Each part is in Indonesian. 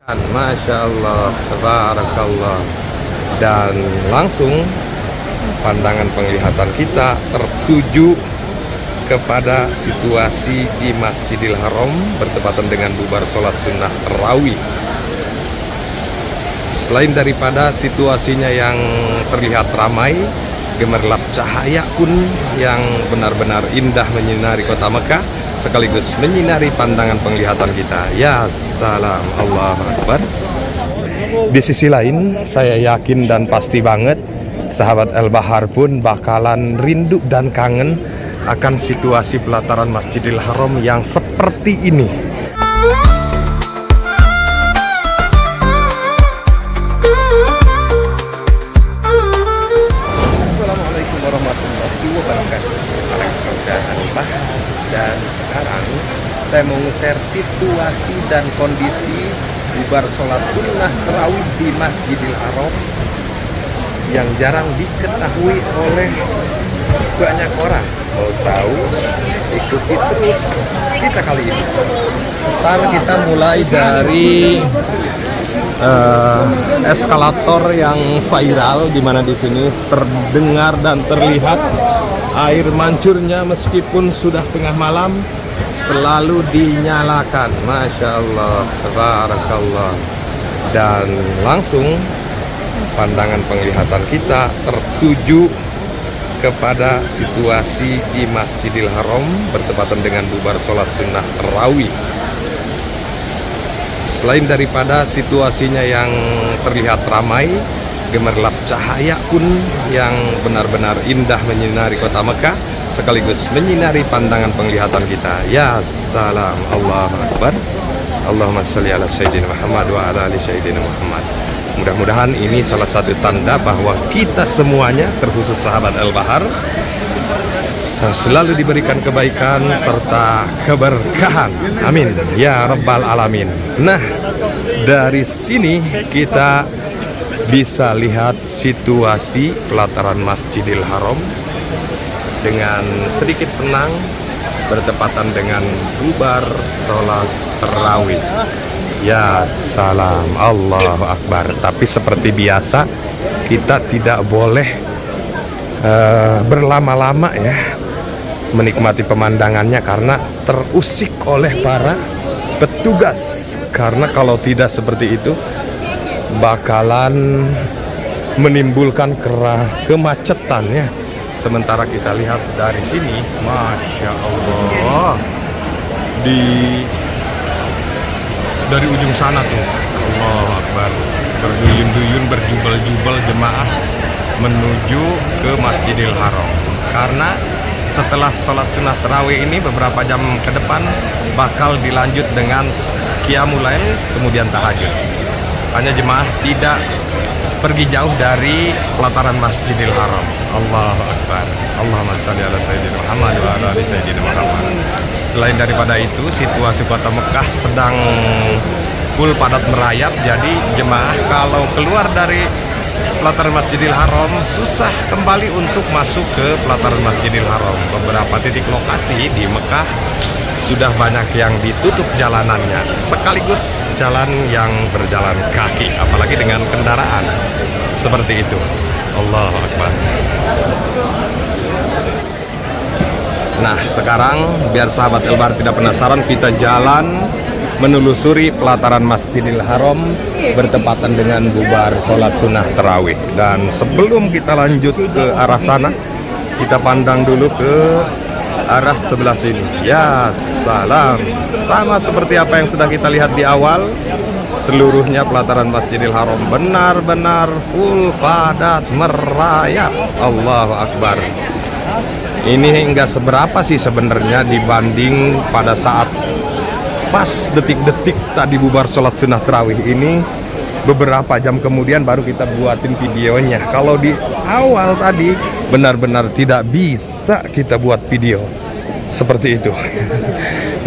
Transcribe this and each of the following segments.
Masya Allah, tabarakallah. Dan langsung pandangan penglihatan kita tertuju kepada situasi di Masjidil Haram bertepatan dengan bubar sholat sunnah tarawih. Selain daripada situasinya yang terlihat ramai, gemerlap cahaya pun yang benar-benar indah menyinari kota Mekah, sekaligus menyinari pandangan penglihatan kita. Ya salam, Allahu Akbar. Di sisi lain, saya yakin dan pasti banget sahabat El Bahar pun bakalan rindu dan kangen akan situasi pelataran Masjidil Haram yang seperti ini. Assalamualaikum warahmatullahi wabarakatuh. Dan sekarang saya mau nge-share situasi dan kondisi bubar sholat sunnah tarawih di Masjidil Haram yang jarang diketahui oleh banyak orang. Mau tahu? Ikuti terus kita kali ini. Sebentar kita mulai dari eskalator yang viral, di mana di sini terdengar dan terlihat air mancurnya meskipun sudah tengah malam selalu dinyalakan. Masya Allah, tabarakallah. Dan langsung pandangan penglihatan kita tertuju kepada situasi di Masjidil Haram bertepatan dengan bubar sholat sunnah tarawih. Selain daripada situasinya yang terlihat ramai, gemerlap cahaya pun yang benar-benar indah menyinari kota Mekah, sekaligus menyinari pandangan penglihatan kita. Ya salam, Allahu Akbar. Allahumma sholli ala sayyidina Muhammad wa ala ali sayyidina Muhammad. Mudah-mudahan ini salah satu tanda bahwa kita semuanya, terkhusus sahabat El Bahar, selalu diberikan kebaikan serta keberkahan. Amin ya rabbal alamin. Nah, dari sini kita bisa lihat situasi pelataran Masjidil Haram dengan sedikit tenang bertepatan dengan bubar sholat tarawih. Ya salam, Allahu Akbar. Tapi seperti biasa kita tidak boleh berlama-lama ya menikmati pemandangannya, karena terusik oleh para petugas. Karena kalau tidak seperti itu bakalan menimbulkan kemacetan ya. Sementara kita lihat dari sini, Masya Allah, dari ujung sana tuh, Allahu Akbar, berduyun-duyun, berjubel-jubel jemaah menuju ke Masjidil Haram. Karena setelah sholat sunnah tarawih ini beberapa jam ke depan bakal dilanjut dengan qiyamul lail, kemudian tahajud. Hanya jemaah tidak pergi jauh dari pelataran Masjidil Haram. Allahu Akbar. Allahumma sholli ala sayyidina Muhammad wa ala ali sayyidina Muhammad. Selain daripada itu, situasi kota Mekah sedang full padat merayap. Jadi jemaah kalau keluar dari pelataran Masjidil Haram susah kembali untuk masuk ke pelataran Masjidil Haram. Beberapa titik lokasi di Mekah sudah banyak yang ditutup jalanannya, sekaligus jalan yang berjalan kaki, apalagi dengan kendaraan seperti itu. Allahu Akbar. Nah, sekarang biar sahabat El Bahar tidak penasaran, kita jalan menelusuri pelataran Masjidil Haram bertepatan dengan bubar sholat sunnah tarawih. Dan sebelum kita lanjut ke arah sana, kita pandang dulu ke arah sebelah sini. Ya salam, sama seperti apa yang sudah kita lihat di awal, seluruhnya pelataran Masjidil Haram benar-benar full padat merayap. Allahu Akbar. Ini enggak seberapa sih sebenarnya dibanding pada saat pas detik-detik tadi bubar sholat sunnah tarawih ini. Beberapa jam kemudian baru kita buatin videonya. Kalau di awal tadi benar-benar tidak bisa kita buat video seperti itu.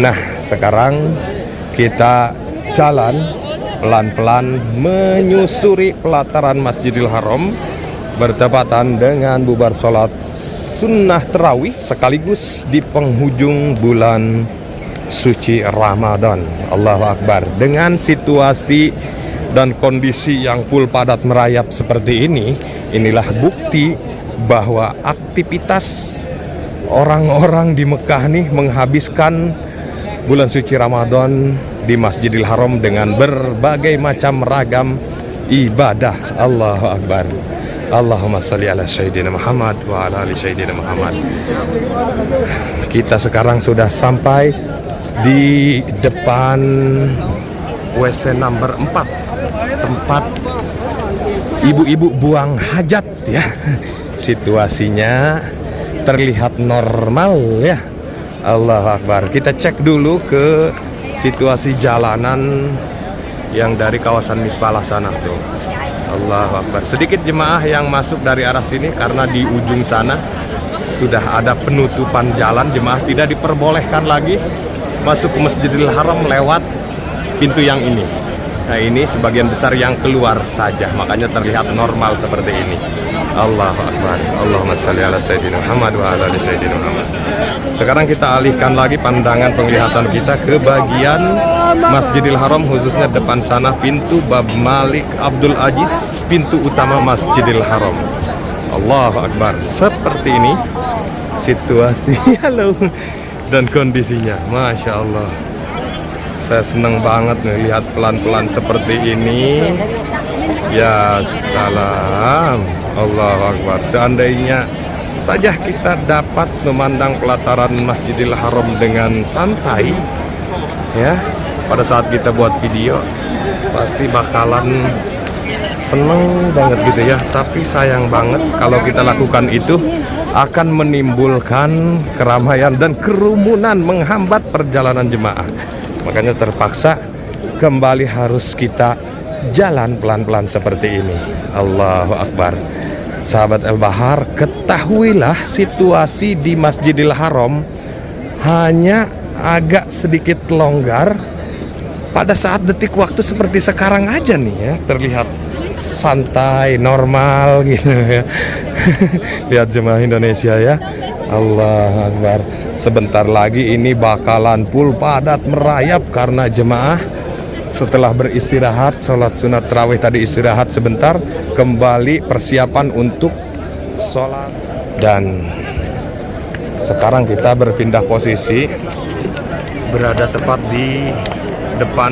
Nah, sekarang kita jalan pelan-pelan menyusuri pelataran Masjidil Haram bertepatan dengan bubar sholat sunnah tarawih sekaligus di penghujung bulan suci Ramadan. Allahu Akbar. Dengan situasi dan kondisi yang full padat merayap seperti ini, inilah bukti bahwa aktivitas orang-orang di Mekah nih menghabiskan bulan suci Ramadan di Masjidil Haram dengan berbagai macam ragam ibadah. Allahu Akbar. Allahumma sholli ala Sayyidina Muhammad wa ala ali Sayyidina Muhammad. Kita sekarang sudah sampai di depan WC number 4, tempat ibu-ibu buang hajat ya. Situasinya terlihat normal ya. Allahu Akbar. Kita cek dulu ke situasi jalanan yang dari kawasan Mispalah sana tuh. Allahu Akbar. Sedikit jemaah yang masuk dari arah sini karena di ujung sana sudah ada penutupan jalan. Jemaah tidak diperbolehkan lagi masuk ke Masjidil Haram lewat pintu yang ini. Nah, ini sebagian besar yang keluar saja, makanya terlihat normal seperti ini. Allahu Akbar. Allahumma sholli ala Sayyidina Muhammad wa ala ali Sayyidina Muhammad. Sekarang kita alihkan lagi pandangan penglihatan kita ke bagian Masjidil Haram, khususnya depan sana pintu Bab Malik Abdul Aziz, pintu utama Masjidil Haram. Allahu Akbar. Seperti ini situasi halo dan kondisinya. Masya Allah. Saya senang banget melihat pelan-pelan seperti ini. Ya salam. Allahu Akbar. Seandainya saja kita dapat memandang pelataran Masjidil Haram dengan santai ya, pada saat kita buat video pasti bakalan seneng banget gitu ya. Tapi sayang banget kalau kita lakukan itu akan menimbulkan keramaian dan kerumunan, menghambat perjalanan jemaah. Makanya terpaksa kembali harus kita jalan pelan-pelan seperti ini. Allahu Akbar. Sahabat El-Bahar, ketahuilah situasi di Masjidil Haram hanya agak sedikit longgar pada saat detik waktu seperti sekarang aja nih ya, terlihat santai, normal gitu ya. Lihat jemaah Indonesia ya. Allahu Akbar. Sebentar lagi ini bakalan full padat merayap karena jemaah setelah beristirahat, sholat sunat tarawih tadi istirahat sebentar, kembali persiapan untuk sholat. Dan sekarang kita berpindah posisi, berada tepat di depan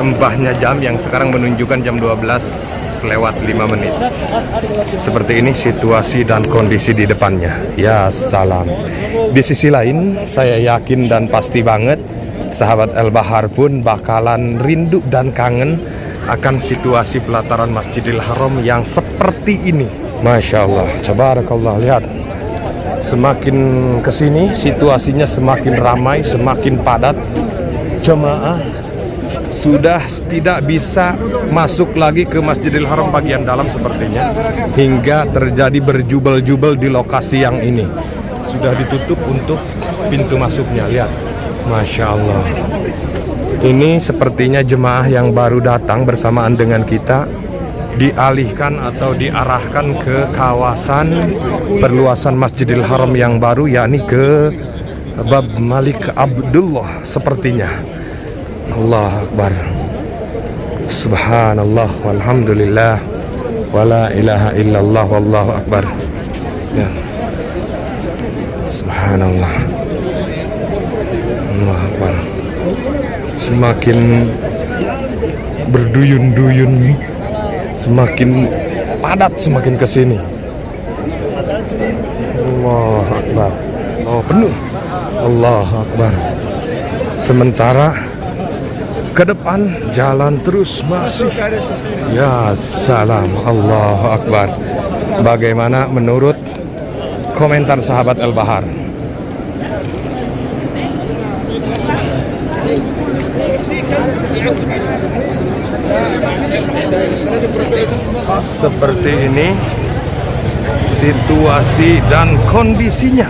embahnya jam yang sekarang menunjukkan jam 12 lewat 5 menit. Seperti ini situasi dan kondisi di depannya. Ya salam. Di sisi lain, saya yakin dan pasti banget sahabat El-Bahar pun bakalan rindu dan kangen akan situasi pelataran Masjidil Haram yang seperti ini. Masya Allah, tabarakallah. Lihat, semakin kesini situasinya semakin ramai, semakin padat. Jemaah sudah tidak bisa masuk lagi ke Masjidil Haram bagian dalam sepertinya, hingga terjadi berjubel-jubel di lokasi yang ini. Sudah ditutup untuk pintu masuknya. Lihat, Masya Allah. Ini sepertinya jemaah yang baru datang bersamaan dengan kita dialihkan atau diarahkan ke kawasan perluasan Masjidil Haram yang baru, yakni ke Bab Malik Abdullah sepertinya. Allah Akbar. Subhanallah walhamdulillah wala ilaha illallah wallahu akbar. Ya. Subhanallah. Allah Akbar. Semakin berduyun-duyun, semakin padat semakin kesini. Allah Akbar. Oh, penuh. Allah Akbar. Sementara ke depan jalan terus masih. Ya salam. Allahu Akbar. Bagaimana menurut komentar sahabat El-Bahar? Seperti ini situasi dan kondisinya.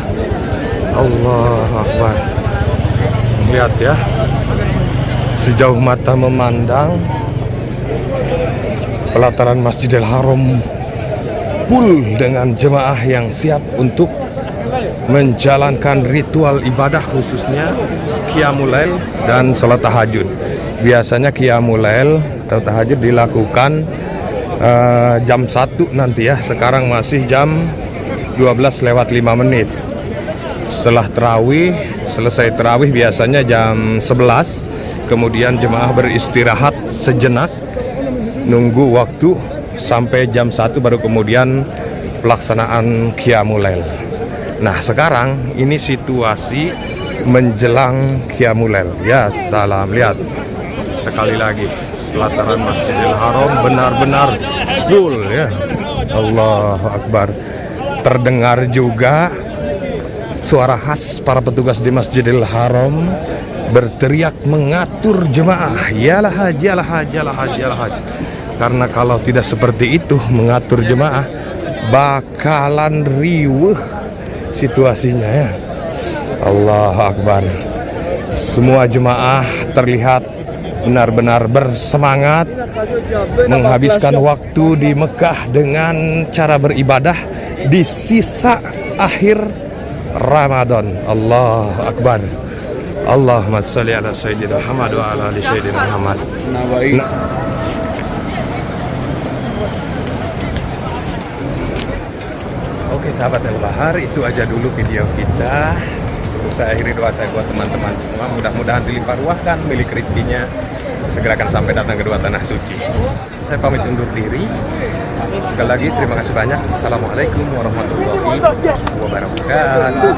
Allahu Akbar. Lihat ya, sejauh mata memandang pelataran Masjidil Haram full dengan jemaah yang siap untuk menjalankan ritual ibadah khususnya Qiyamul Lail dan sholat tahajud. Biasanya Qiyamul Lail atau tahajud dilakukan jam 1 nanti ya. Sekarang masih jam 12:05. Setelah terawih, selesai terawih biasanya jam 11. Kemudian jemaah beristirahat sejenak, nunggu waktu sampai jam 1 baru kemudian pelaksanaan Qiyamul Lail. Nah sekarang ini situasi menjelang Qiyamul Lail. Ya salam, lihat sekali lagi pelataran Masjidil Haram benar-benar full ya. Allahu Akbar. Terdengar juga suara khas para petugas di Masjidil Haram berteriak mengatur jemaah, yalah haji, yalah haji, yalah haji, yalah haji. Karena kalau tidak seperti itu mengatur jemaah, bakalan riweuh situasinya ya. Allahu Akbar. Semua jemaah terlihat benar-benar bersemangat menghabiskan waktu di Mekah dengan cara beribadah di sisa akhir Ramadan. Allahu Akbar. Allahumma sholli ala sayyidina Muhammad wa ala ali sayyidina Muhammad. Oke sahabat Al-Bahar, itu aja dulu video kita. Sebelum saya akhiri, doa saya buat teman-teman semua, mudah-mudahan dilimpah ruahkan milik rezekinya, segera akan sampai datang kedua tanah suci. Saya pamit undur diri. Sekali lagi terima kasih banyak. Assalamualaikum warahmatullahi wabarakatuh.